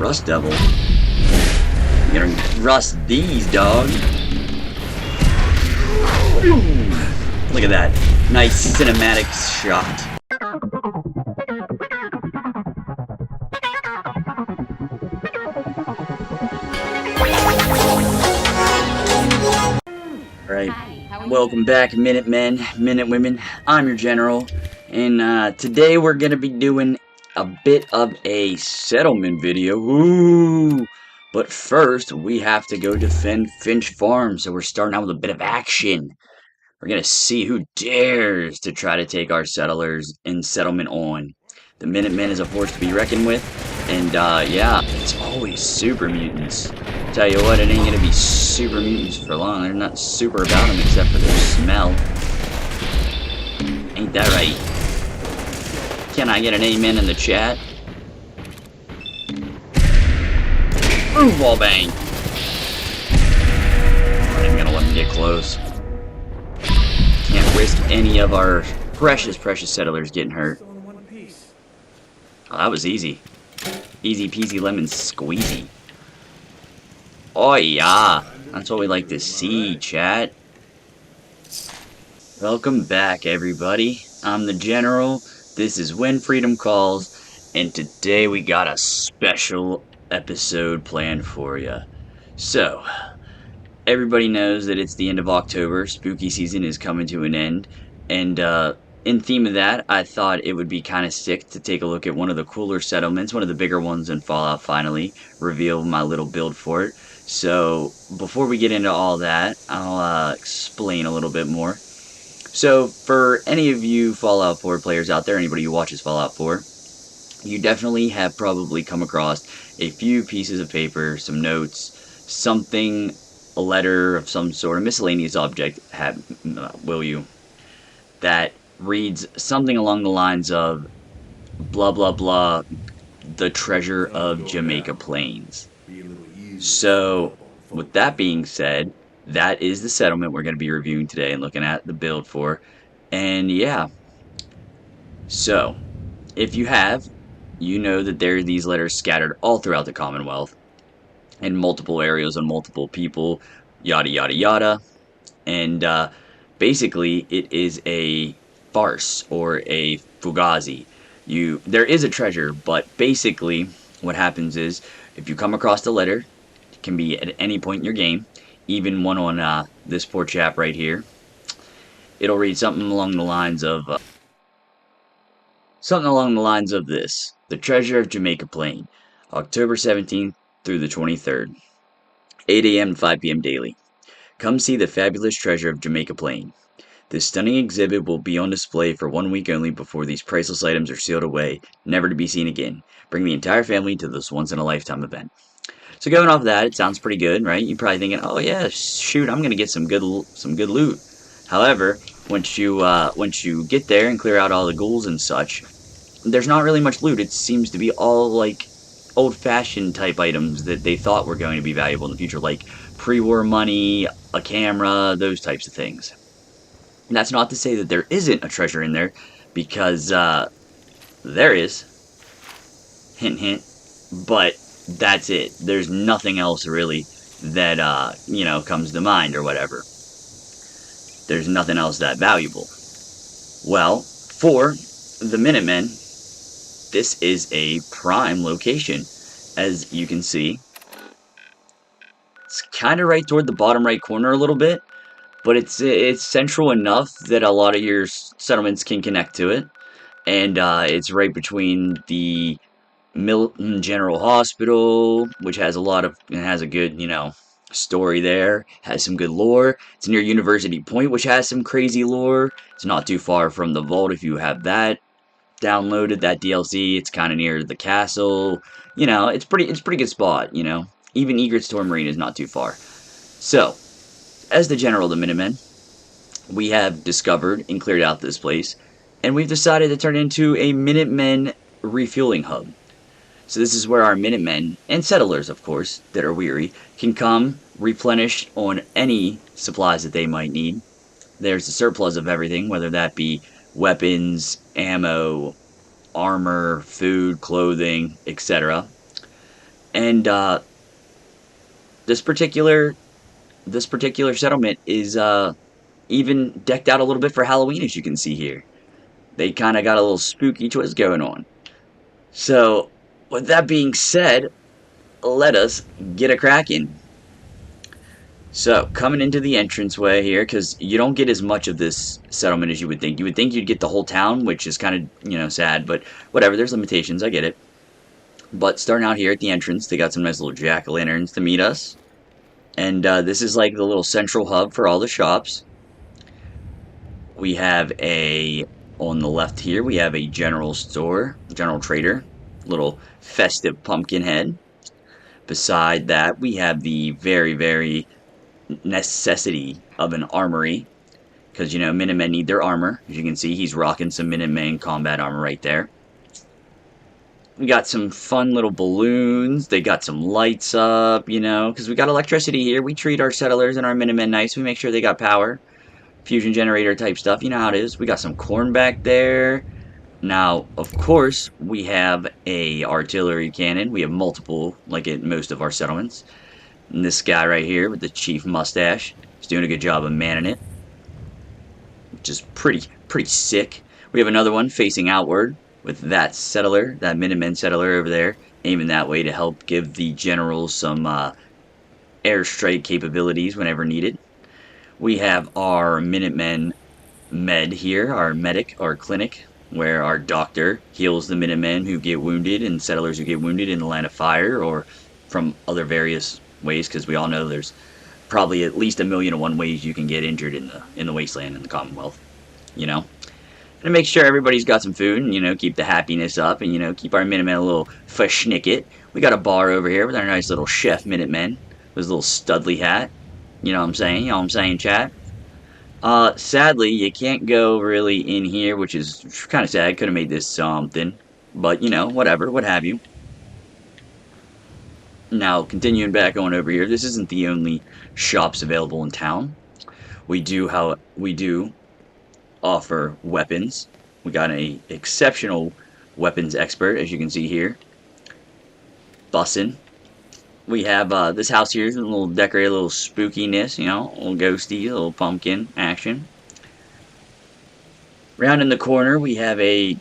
Rust Devil. You're gonna rust these, dog. Look at that. Nice cinematic shot. Alright, welcome back, Minutemen, Minutewomen. I'm your general, and today we're gonna be doing a bit of a settlement video. Ooh! But first, we have to go defend Finch Farm, so we're starting out with a bit of action. We're gonna see who dares to try to take our settlers in settlement on. The Minutemen is a force to be reckoned with, and yeah, it's always super mutants. Tell you what, it ain't gonna be super mutants for long. They're not super about them except for their smell. Ain't that right? Can I get an amen in the chat? Ooh, wall bang! I'm not even gonna let them get close. Can't risk any of our precious settlers getting hurt. Oh, that was easy. Easy peasy lemon squeezy. Oh yeah, that's what we like to see, chat. Welcome back, everybody. I'm the General. This is When Freedom Calls, and today we got a special episode planned for you. So, everybody knows that it's the end of October. Spooky season is coming to an end, and in theme of that, I thought it would be kind of sick to take a look at one of the cooler settlements, one of the bigger ones in Fallout. Finally, reveal my little build for it. So, before we get into all that, I'll explain a little bit more. So, for any of you Fallout 4 players out there, anybody who watches Fallout 4, you definitely have probably come across a few pieces of paper, some notes, something, a letter of some sort, a miscellaneous object, will you, that reads something along the lines of blah blah blah, the treasure of Jamaica Plains. So, with that being said, that is the settlement we're going to be reviewing today and looking at the build for. And yeah, so if you have, you know that there are these letters scattered all throughout the Commonwealth in multiple areas and multiple people, yada yada yada. And basically, it is a farce or a fugazi. There is a treasure, but basically what happens is if you come across the letter, it can be at any point in your game, even one on this poor chap right here. It'll read something along the lines of this: the treasure of Jamaica Plain, October 17th through the 23rd, 8 a.m. to 5 p.m. daily. Come see the fabulous treasure of Jamaica Plain. This stunning exhibit will be on display for 1 week only before these priceless items are sealed away, never to be seen again. Bring the entire family to this once-in-a-lifetime event. So going off that, it sounds pretty good, right? You're probably thinking, oh yeah, shoot, I'm gonna get some good loot. However, once you get there and clear out all the ghouls and such, there's not really much loot. It seems to be all like old-fashioned type items that they thought were going to be valuable in the future, like pre-war money, a camera, those types of things. And that's not to say that there isn't a treasure in there, because there is. Hint, hint. But that's it. There's nothing else really that, comes to mind or whatever. There's nothing else that valuable. Well, for the Minutemen, this is a prime location. As you can see, it's kind of right toward the bottom right corner a little bit, but it's central enough that a lot of your settlements can connect to it. And it's right between the Milton General Hospital, which has a good, story there, has some good lore. It's near University Point, which has some crazy lore. It's not too far from the Vault if you have that downloaded, that DLC. It's kind of near the castle. It's pretty good spot, Even Egret's Tor Marine is not too far. So, as the General of the Minutemen, we have discovered and cleared out this place, and we've decided to turn it into a Minutemen refueling hub. So this is where our Minutemen, and settlers of course, that are weary, can come, replenish on any supplies that they might need. There's a surplus of everything, whether that be weapons, ammo, armor, food, clothing, etc. And this particular settlement is even decked out a little bit for Halloween, as you can see here. They kind of got a little spooky twist going on. So, with that being said, let us get a cracking. So, coming into the entranceway here, because you don't get as much of this settlement as you would think. You would think you'd get the whole town, which is kind of, sad, but whatever, there's limitations, I get it. But starting out here at the entrance, they got some nice little jack-o'-lanterns to meet us. And this is like the little central hub for all the shops. We have on the left here, we have a general store, general trader, little festive pumpkin head. Beside that, we have the very, very necessity of an armory, because Minutemen need their armor. As you can see, he's rocking some Minutemen combat armor right there. We got some fun little balloons. They got some lights up, because we got electricity here. We treat our settlers and our Minutemen nice. We make sure they got power, fusion generator type stuff. You know how it is. We got some corn back there. Now, of course, we have a artillery cannon. We have multiple, like at most of our settlements. And this guy right here with the chief mustache is doing a good job of manning it, which is pretty sick. We have another one facing outward with that settler, that Minutemen settler over there, aiming that way to help give the generals some airstrike capabilities whenever needed. We have our Minutemen med here, our medic, our clinic, where our doctor heals the Minutemen who get wounded and settlers who get wounded in the line of fire or from other various ways, because we all know there's probably at least 1,000,001 ways you can get injured in the wasteland in the Commonwealth, and to make sure everybody's got some food and keep the happiness up and keep our Minutemen a little fashnicket. We got a bar over here with our nice little chef Minutemen with his little Studley hat. You know what I'm saying, chat? Sadly, you can't go really in here, which is kind of sad. Could have made this something, but whatever, what have you. Now, continuing back on over here, this isn't the only shops available in town. We do offer weapons. We got an exceptional weapons expert, as you can see here. Bussin'. We have this house here is a little decorated, a little spookiness, a little ghosty, a little pumpkin action. Round in the corner, we have I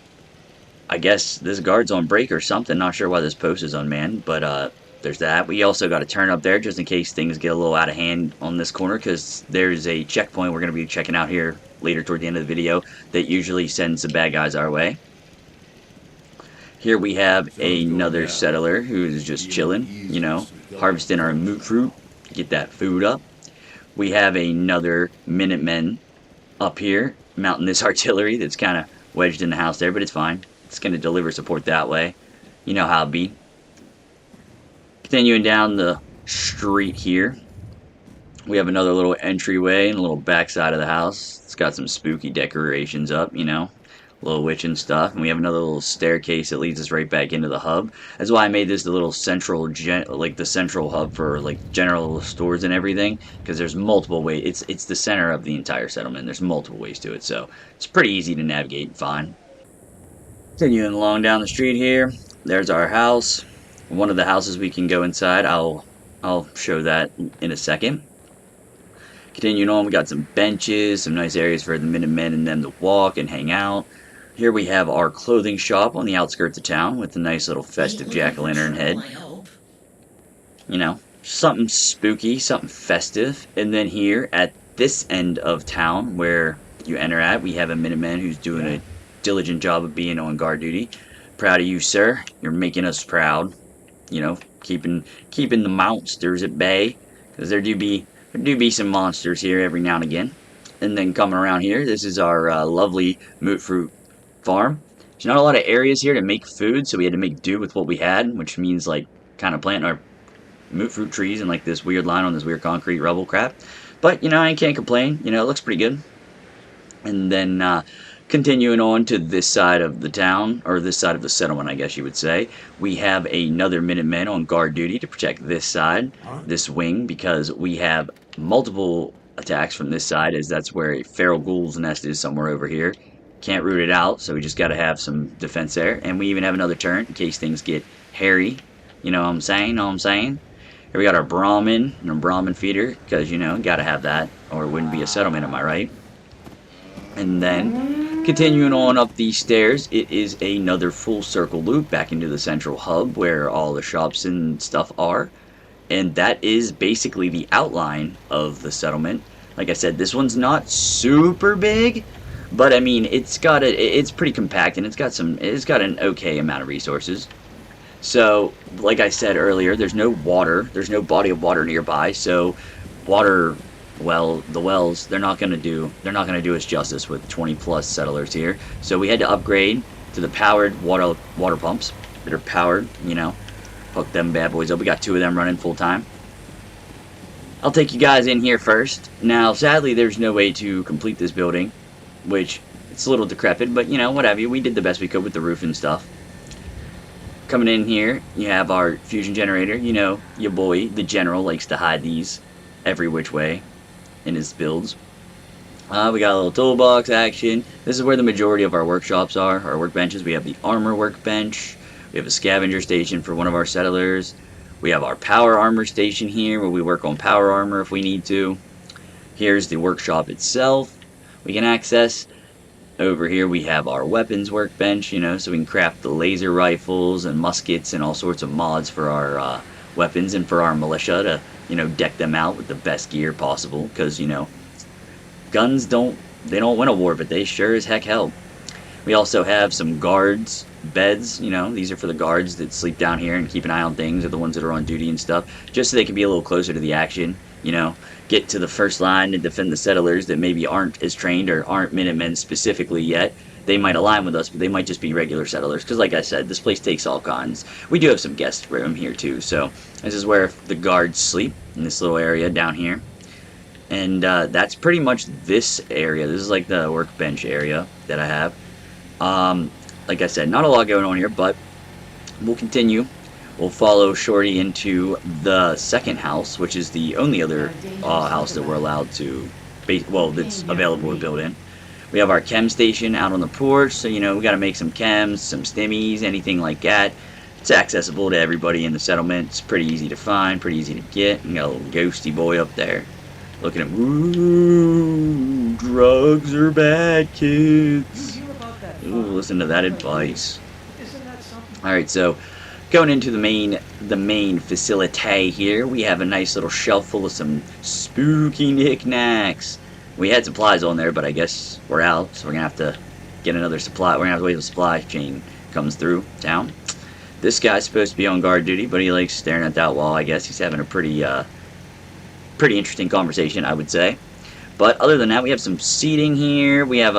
guess this guard's on break or something. Not sure why this post is unmanned, but there's that. We also got a turn up there just in case things get a little out of hand on this corner, because there's a checkpoint we're going to be checking out here later toward the end of the video that usually sends the bad guys our way. Here we have another settler who's just chilling, harvesting our moot fruit, get that food up. We have another Minutemen up here, mounting this artillery that's kind of wedged in the house there, but it's fine. It's going to deliver support that way. You know how it be. Continuing down the street here, we have another little entryway and a little backside of the house. It's got some spooky decorations up, little witch and stuff. And we have another little staircase that leads us right back into the hub. That's why I made this the little central, the central hub for general stores and everything, because there's multiple ways. It's the center of the entire settlement. There's multiple ways to it, so it's pretty easy to navigate and find. Continuing along down the street here, there's our house. One of the houses we can go inside. I'll show that in a second. Continuing on, we got some benches, some nice areas for the Minutemen and them to walk and hang out. Here we have our clothing shop on the outskirts of town with a nice little festive jack-o'-lantern head. Something spooky, something festive. And then here at this end of town where you enter at, we have a Minuteman who's doing a diligent job of being on guard duty. Proud of you, sir. You're making us proud. Keeping the monsters at bay, because there do be some monsters here every now and again. And then coming around here, this is our lovely moot fruit farm. There's not a lot of areas here to make food, so we had to make do with what we had, which means kind of planting our moot fruit trees in this weird line on this weird concrete rubble crap. But I can't complain. It looks pretty good. And then continuing on to this side of the town, or this side of the settlement, I guess you would say, we have another Minuteman on guard duty to protect this side, this wing, because we have multiple attacks from this side, as that's where a feral ghoul's nest is somewhere over here. Can't root it out, so we just got to have some defense there. And we even have another turret in case things get hairy You know what I'm saying? Know what I'm saying? Here we got our Brahmin and a Brahmin feeder, because, you know, gotta have that, or it wouldn't be a settlement, am I right? And then, continuing on up these stairs, it is another full circle loop back into the central hub where all the shops and stuff are. And that is basically the outline of the settlement. Like I said, this one's not super big, but I mean, it's pretty compact, and it's got an okay amount of resources. So, like I said earlier, there's no water, there's no body of water nearby, so water, well, the wells, they're not gonna do us justice with 20 plus settlers here. So we had to upgrade to the powered water pumps that are powered, you know, hook them bad boys up. We got 2 of them running full time. I'll take you guys in here first. Now, sadly, there's no way to complete this building, which it's a little decrepit, but you know, what have you. We did the best we could with the roof and stuff. Coming in here, you have our fusion generator. You know, your boy, the general, likes to hide these every which way in his builds. We got a little toolbox action. This is where the majority of our workshops are, our workbenches. We have the armor workbench. We have a scavenger station for one of our settlers. We have our power armor station here where we work on power armor if we need to. Here's the workshop itself. We can access. Over here we have our weapons workbench, you know, so we can craft the laser rifles and muskets and all sorts of mods for our weapons and for our militia to, you know, deck them out with the best gear possible. Because, you know, guns don't win a war, but they sure as heck help. We also have some guards beds, you know, these are for the guards that sleep down here and keep an eye on things, or the ones that are on duty and stuff, just so they can be a little closer to the action, you know, get to the first line and defend the settlers that maybe aren't as trained or aren't Minutemen specifically yet. They might align with us, but they might just be regular settlers, because like I said, this place takes all kinds. We do have some guest room here too, so this is where the guards sleep, in this little area down here. And that's pretty much this area. This is like the workbench area that I have. Like I said, not a lot going on here, but we'll continue. We'll follow Shorty into the second house, which is the only other house that we're allowed to, that's available to build in. We have our chem station out on the porch, so, you know, we got to make some chems, some stimmies, anything like that. It's accessible to everybody in the settlement. It's pretty easy to find, pretty easy to get. We got a little ghosty boy up there. Look at him. Ooh, drugs are bad, kids. Ooh, listen to that advice. Alright, so going into the main facility here, we have a nice little shelf full of some spooky knickknacks. We had supplies on there, but I guess we're out, so we're gonna have to get another supply. We're gonna have to wait till the supply chain comes through town. This guy's supposed to be on guard duty, but he likes staring at that wall. I guess he's having a pretty interesting conversation, I would say. But other than that, we have some seating here. We have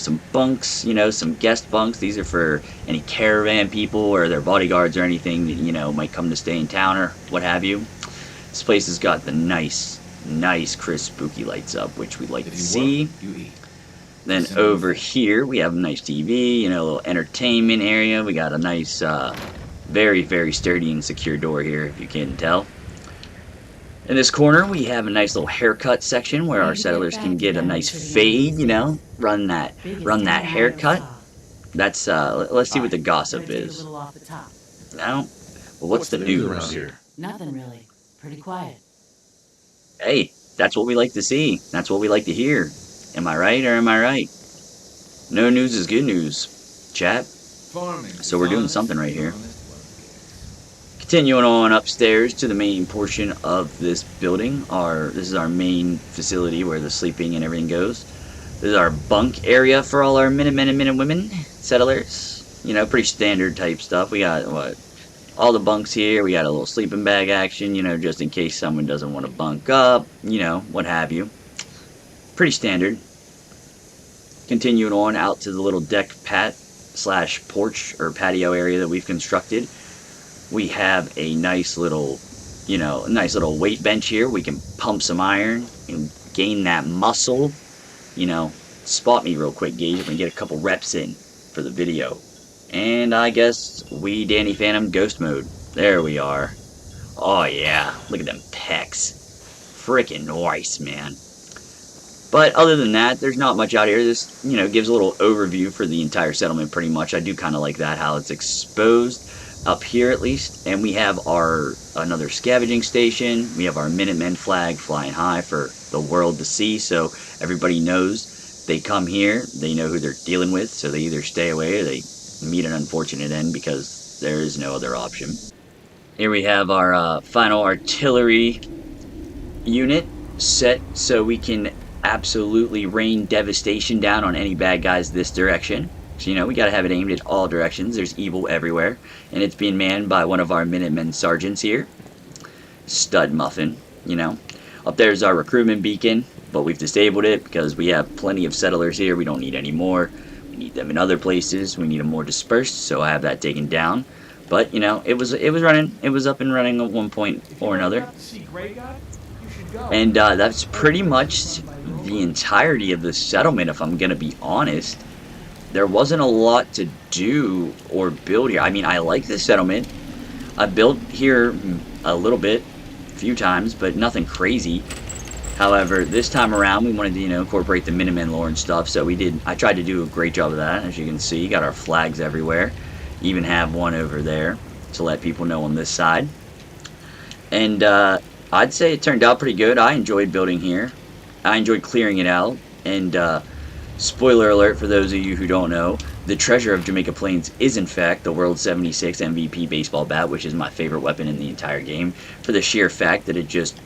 some bunks, you know, some guest bunks. These are for any caravan people or their bodyguards or anything that, you know, might come to stay in town or what have you. This place has got the nice, crisp, spooky lights up, which we like to see. Then over here, we have a nice TV, you know, a little entertainment area. We got a nice, very, very sturdy and secure door here, if you can tell. In this corner, we have a nice little haircut section where our settlers can get a nice fade, you know, run that haircut. That's, let's see what the gossip is. No? Well, what's the news around here? Nothing really. Pretty quiet. Hey, that's what we like to see. That's what we like to hear. Am I right or am I right? No news is good news, chat. So we're doing something right here. Continuing on upstairs to the main portion of this building, this is our main facility where the sleeping and everything goes. This is our bunk area for all our Minutemen and Minutewomen settlers. You know, pretty standard type stuff. We got, all the bunks here. We got a little sleeping bag action, you know, just in case someone doesn't want to bunk up, you know, what have you. Pretty standard. Continuing on out to the little deck / porch or patio area that we've constructed. We have a nice little, you know, weight bench here. We can pump some iron and gain that muscle. You know, spot me real quick, Gage, and get a couple reps in for the video. And I guess we Danny Phantom ghost mode. There we are. Oh yeah, look at them pecs. Freaking nice, man. But other than that, there's not much out here. This, you know, gives a little overview for the entire settlement pretty much. I do kind of like that, how it's exposed. up here at least, and we have our another scavenging station. We have our Minutemen flag flying high for the world to see, so everybody knows they come here, they know who they're dealing with, so they either stay away or they meet an unfortunate end because there is no other option. Here we have our final artillery unit set so we can absolutely rain devastation down on any bad guys this direction. So, you know, we got to have it aimed at all directions. There's evil everywhere. And it's being manned by one of our Minutemen sergeants here. Stud Muffin, you know. Up there's our recruitment beacon, but we've disabled it because we have plenty of settlers here. We don't need any more. We need them in other places. We need them more dispersed, so I have that taken down. But, you know, it was running. It was up and running at one point or another. And that's pretty much the entirety of the settlement, if I'm going to be honest. There wasn't a lot to do or build here. I mean, I like this settlement. I built here a little bit, a few times, but nothing crazy. However, this time around, we wanted to, you know, incorporate the Minutemen lore and stuff, so we did. I tried to do a great job of that, as you can see. Got our flags everywhere. Even have one over there to let people know on this side. And I'd say it turned out pretty good. I enjoyed building here. I enjoyed clearing it out. And spoiler alert for those of you who don't know, the treasure of Jamaica Plains is in fact the World 76 MVP baseball bat, which is my favorite weapon in the entire game, for the sheer fact that it just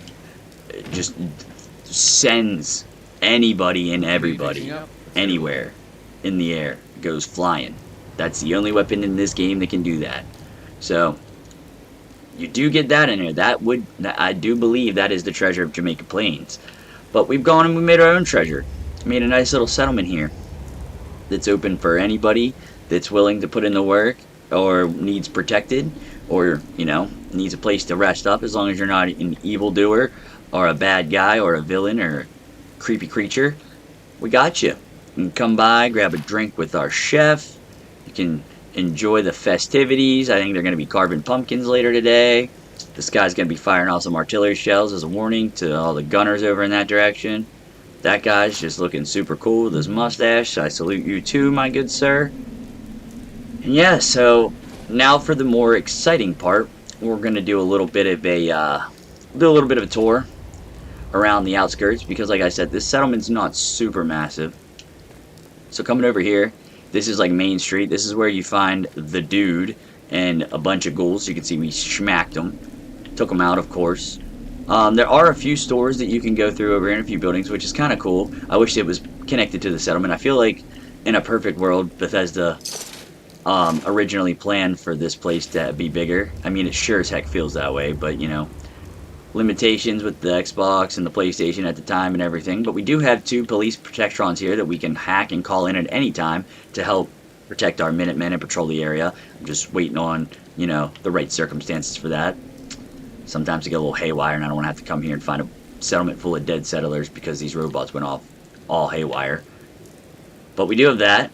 sends anybody and everybody anywhere in the air. It goes flying. That's the only weapon in this game that can do that. So you do get that in there. I do believe that is the treasure of Jamaica Plains. But we've gone and we made our own treasure. Made a nice little settlement here that's open for anybody that's willing to put in the work or needs protected or, you know, needs a place to rest up, as long as you're not an evildoer or a bad guy or a villain or a creepy creature. We got you. You can come by, grab a drink with our chef. You can enjoy the festivities. I think they're going to be carving pumpkins later today. This guy's going to be firing off some artillery shells as a warning to all the gunners over in that direction. That guy's just looking super cool with his mustache. I salute you too, my good sir. And yeah, so now for the more exciting part, we're going to do a little bit of a tour around the outskirts, because like I said, this settlement's not super massive. So coming over here, this is like Main Street. This is where you find the dude and a bunch of ghouls. You can see we smacked them. Took them out, of course. There are a few stores that you can go through over here in a few buildings, which is kind of cool. I wish it was connected to the settlement. I feel like in a perfect world, Bethesda originally planned for this place to be bigger. I mean, it sure as heck feels that way, but, you know, limitations with the Xbox and the PlayStation at the time and everything. But we do have 2 police protectrons here that we can hack and call in at any time to help protect our Minutemen and patrol the area. I'm just waiting on, you know, the right circumstances for that. Sometimes I get a little haywire and I don't want to have to come here and find a settlement full of dead settlers because these robots went off all haywire. But we do have that.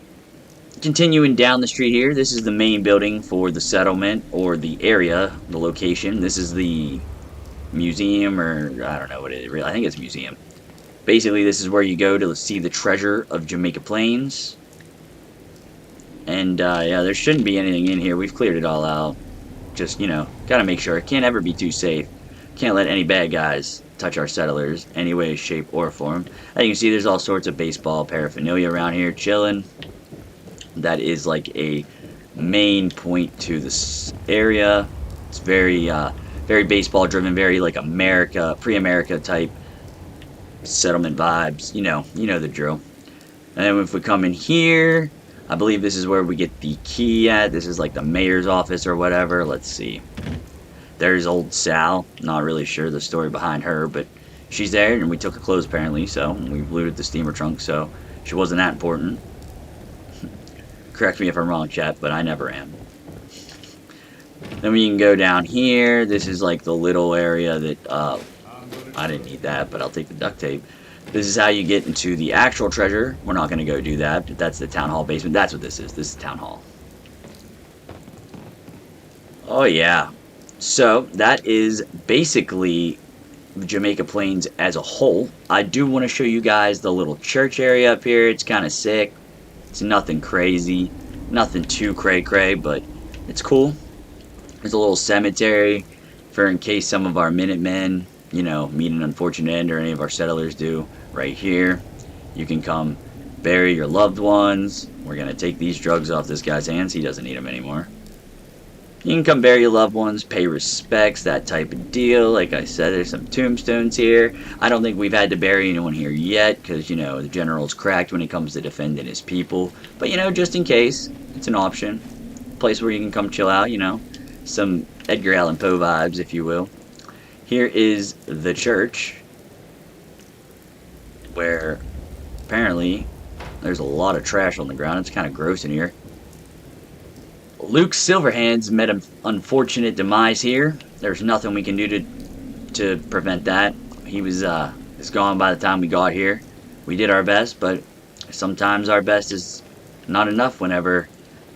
Continuing down the street here, this is the main building for the settlement, or the area, the location. This is the museum, or I don't know what it is. I think it's a museum. Basically, this is where you go to see the treasure of Jamaica Plains. And yeah, there shouldn't be anything in here. We've cleared it all out. Just, you know, gotta make sure. It can't ever be too safe. Can't let any bad guys touch our settlers, any way, shape, or form. As you can see, there's all sorts of baseball paraphernalia around here, chilling. That is like a main point to this area. It's very, very baseball driven, very like America, pre-America type settlement vibes. You know the drill. And then if we come in here, I believe this is where we get the key at. This is like the mayor's office or whatever. Let's see. There's old Sal. Not really sure the story behind her, but she's there, and we took her clothes apparently, so we looted the steamer trunk, so she wasn't that important. Correct me if I'm wrong, chat, but I never am. Then we can go down here. This is like the little area that, I didn't need that, but I'll take the duct tape. This is how you get into the actual treasure. We're not going to go do that. That's the town hall basement. That's what this is. This is town hall. Oh, yeah. So, that is basically Jamaica Plains as a whole. I do want to show you guys the little church area up here. It's kind of sick. It's nothing crazy. Nothing too cray-cray, but it's cool. There's a little cemetery for in case some of our Minutemen, meet an unfortunate end, or any of our settlers do. Right here, you can come bury your loved ones. We're going to take these drugs off this guy's hands. He doesn't need them anymore. You can come bury your loved ones, pay respects, that type of deal. Like I said, there's some tombstones here. I don't think we've had to bury anyone here yet because, the general's cracked when it comes to defending his people. But, just in case, it's an option. Place where you can come chill out, some Edgar Allan Poe vibes, if you will. Here is the church, where apparently there's a lot of trash on the ground. It's kind of gross in here. Luke Silverhands met an unfortunate demise here. There's nothing we can do to prevent that. He was gone by the time we got here. We did our best, but sometimes our best is not enough whenever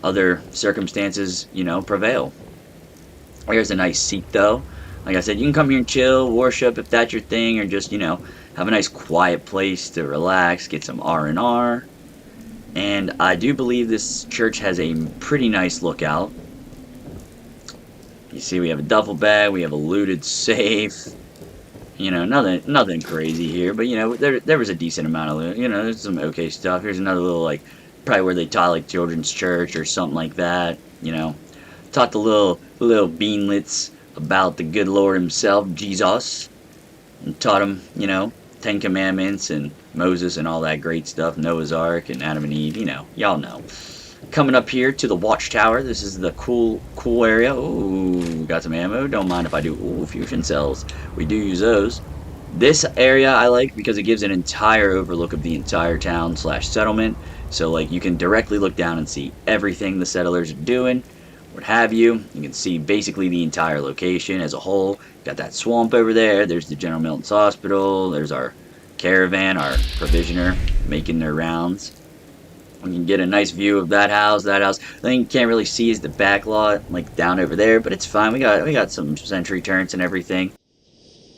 other circumstances, prevail. Here's a nice seat, though. Like I said, you can come here and chill, worship if that's your thing, or just, have a nice quiet place to relax, get some R&R. And I do believe this church has a pretty nice lookout. You see, we have a duffel bag, we have a looted safe. Nothing crazy here, but there was a decent amount of loot. There's some okay stuff. Here's another little, probably where they taught children's church or something like that. Taught the little beanlets about the good Lord himself, Jesus, and taught them, 10 Commandments and Moses and all that great stuff, Noah's Ark and Adam and Eve, y'all know. Coming up here to the watchtower, this is the cool area. Ooh, got some ammo, don't mind if I do. Ooh, fusion cells, we do use those. This area I like because it gives an entire overlook of the entire town / settlement, so you can directly look down and see everything the settlers are doing, what have you. You can see basically the entire location as a whole. Got that swamp over there, there's the General Milton's Hospital, there's our caravan, our provisioner, making their rounds. We can get a nice view of that house. The thing you can't really see is the back lot, down over there, but it's fine. We got some sentry turrets and everything.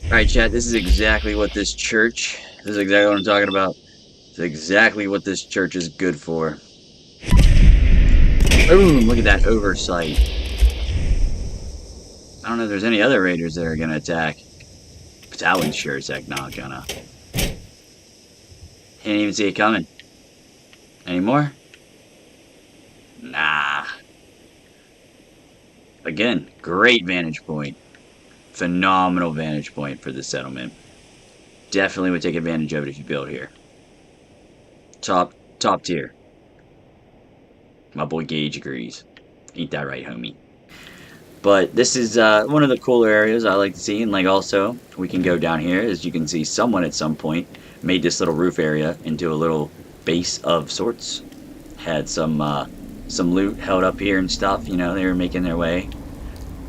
Alright, chat, this is exactly what this church, this is exactly what I'm talking about. This is exactly what this church is good for. Boom, look at that oversight. I don't know if there's any other raiders that are gonna attack. Battalion's sure as heck not gonna. Can't even see it coming. Anymore? Nah. Again, great vantage point. Phenomenal vantage point for the settlement. Definitely would take advantage of it if you build here. Top tier. My boy Gage agrees. Ain't that right, homie? But this is one of the cooler areas I like to see, and also we can go down here. As you can see, someone at some point made this little roof area into a little base of sorts. Had some loot held up here and stuff. They were making their way.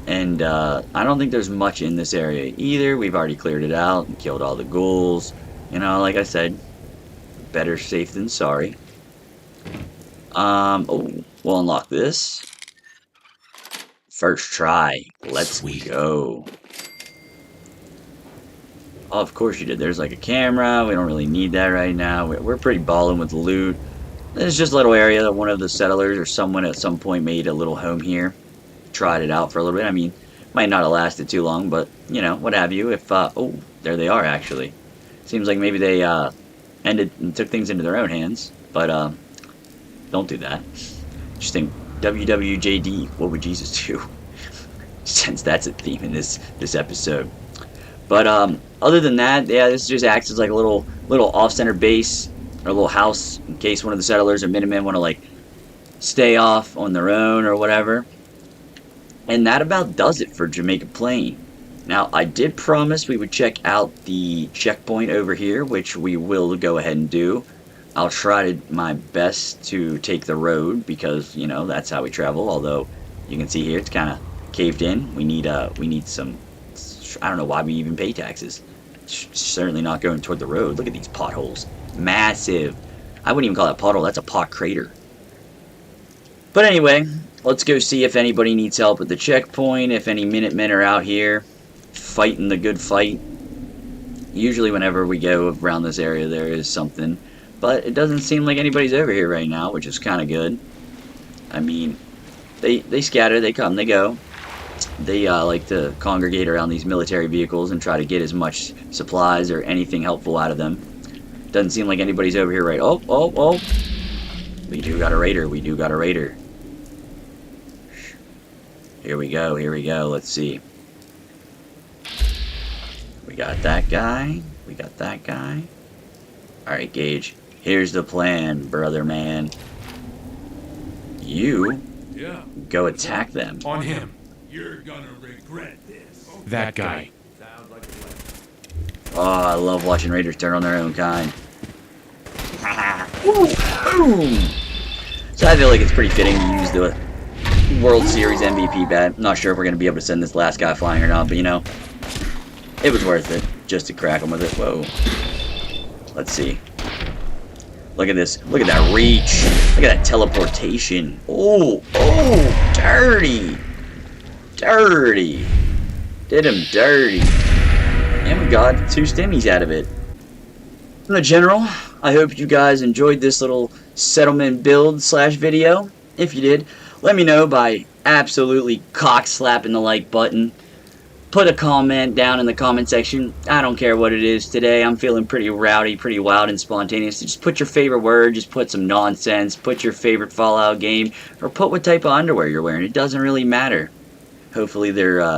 And I don't think there's much in this area either. We've already cleared it out and killed all the ghouls. Like I said, better safe than sorry. We'll unlock this. First try. Let's go. Oh, of course you did. There's a camera. We don't really need that right now. We're pretty balling with loot. It's just a little area that one of the settlers or someone at some point made a little home here. Tried it out for a little bit. I mean, might not have lasted too long, but, what have you. If, oh, there they are, actually. Seems like maybe they, ended and took things into their own hands. But, don't do that. Just think, WWJD, what would Jesus do? Since that's a theme in this episode. But, other than that, yeah, this just acts as a little off-center base, or a little house, in case one of the settlers or Minutemen want to, stay off on their own or whatever. And that about does it for Jamaica Plain. Now, I did promise we would check out the checkpoint over here, which we will go ahead and do. I'll try my best to take the road because, that's how we travel. Although, you can see here, it's kind of caved in. We need some, I don't know why we even pay taxes. It's certainly not going toward the road. Look at these potholes. Massive. I wouldn't even call that pothole. That's a pot crater. But anyway, let's go see if anybody needs help with the checkpoint. If any Minutemen are out here fighting the good fight. Usually whenever we go around this area, there is something. But it doesn't seem like anybody's over here right now, which is kind of good. I mean, they scatter, they come, they go. They like to congregate around these military vehicles and try to get as much supplies or anything helpful out of them. Doesn't seem like anybody's over here, right? Oh, oh, oh. We do got a raider. We do got a raider. Here we go. Here we go. Let's see. We got that guy. We got that guy. Alright, Gage. Here's the plan, brother man. You go attack them. On him. You're gonna regret this. That guy. Sounds like a plan. Oh, I love watching raiders turn on their own kind. Ooh, boom! So I feel like it's pretty fitting to use the World Series MVP bat. I'm not sure if we're going to be able to send this last guy flying or not, but you know, it was worth it just to crack him with it. Whoa. Let's see. Look at this. Look at that reach. Look at that teleportation. Oh, oh, dirty. Dirty. Did him dirty. And we got 2 stimmies out of it. From the general, I hope you guys enjoyed this little settlement build / video. If you did, let me know by absolutely cock slapping the like button. Put a comment down in the comment section. I don't care what it is today. I'm feeling pretty rowdy, pretty wild and spontaneous. So just put your favorite word, just put some nonsense, put your favorite Fallout game, or put what type of underwear you're wearing. It doesn't really matter. Hopefully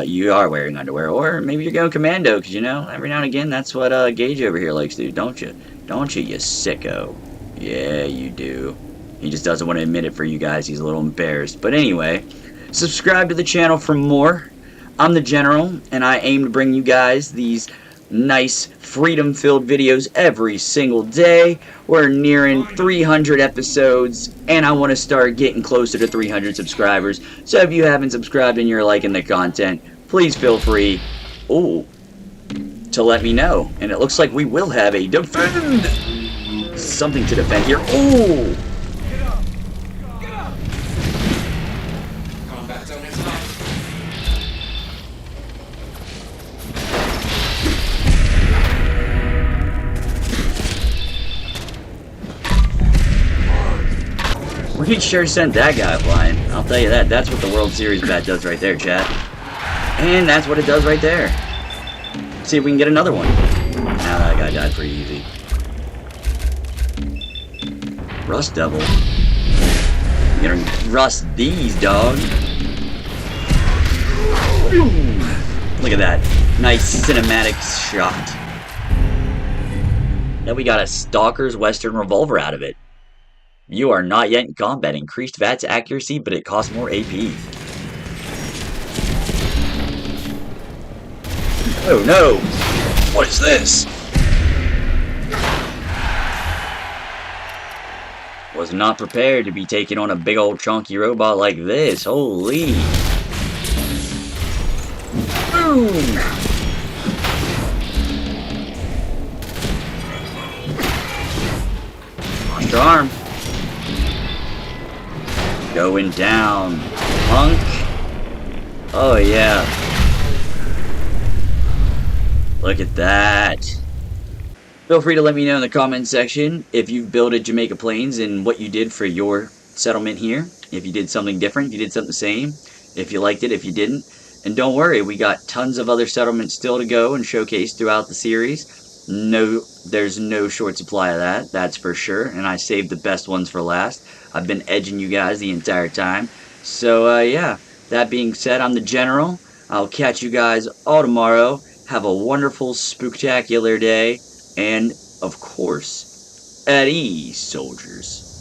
you are wearing underwear, or maybe you're going commando, because you know, every now and again that's what Gage over here likes to do, don't you? Don't you, you sicko? Yeah, you do. He just doesn't want to admit it for you guys. He's a little embarrassed. But anyway, subscribe to the channel for more. I'm the General, and I aim to bring you guys these nice, freedom-filled videos every single day. We're nearing 300 episodes, and I want to start getting closer to 300 subscribers. So if you haven't subscribed and you're liking the content, please feel free to let me know. And it looks like we will have a defend. Something to defend here. Ooh! Combat zone is locked. We sure sent that guy flying. I'll tell you that. That's what the World Series bat does right there, chat. And that's what it does right there. Let's see if we can get another one. Nah, that guy died pretty easy. Rust Devil. You're gonna rust these, dog. Look at that. Nice cinematic shot. Now we got a Stalker's Western Revolver out of it. You are not yet in combat. Increased VATS accuracy, but it costs more AP. Oh no! What is this? Was not prepared to be taking on a big old chunky robot like this. Holy! Boom! Monster arm. Going down, punk. Oh yeah. Look at that. Feel free to let me know in the comment section if you've built a Jamaica Plains and what you did for your settlement here. If you did something different, if you did something the same, if you liked it, if you didn't. And don't worry, we got tons of other settlements still to go and showcase throughout the series. No, there's no short supply of that, that's for sure. And I saved the best ones for last. I've been edging you guys the entire time. So, yeah, that being said, I'm the General. I'll catch you guys all tomorrow. Have a wonderful, spooktacular day. And, of course, at ease, soldiers.